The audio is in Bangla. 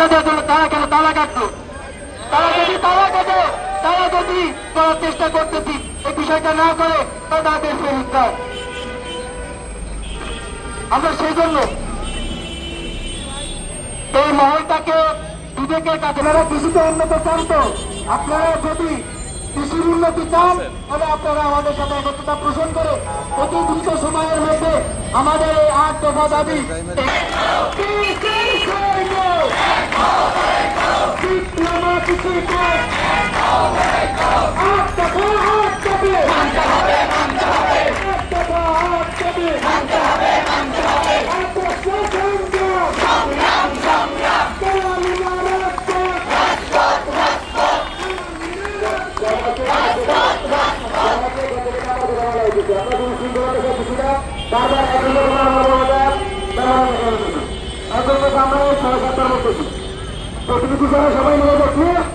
তারা কেন তালা কাটলো? তারা যদি তালা কাটে, তারা যদি করার চেষ্টা করতেছি এই বিষয়টা না করে তাদের ফেরত। আমরা সেই জন্য এই মহলটাকে বিবেকের কাছে, আপনারা কৃষিতে উন্নত চান তো, আপনারা যদি কৃষির উন্নতি চান তাহলে আপনারা আমাদের সাথে একত্রতা পোষণ করে অতি দ্রুত সময়ের মধ্যে আমাদের এই 8 দফা দাবি সবাই মিলে দেখি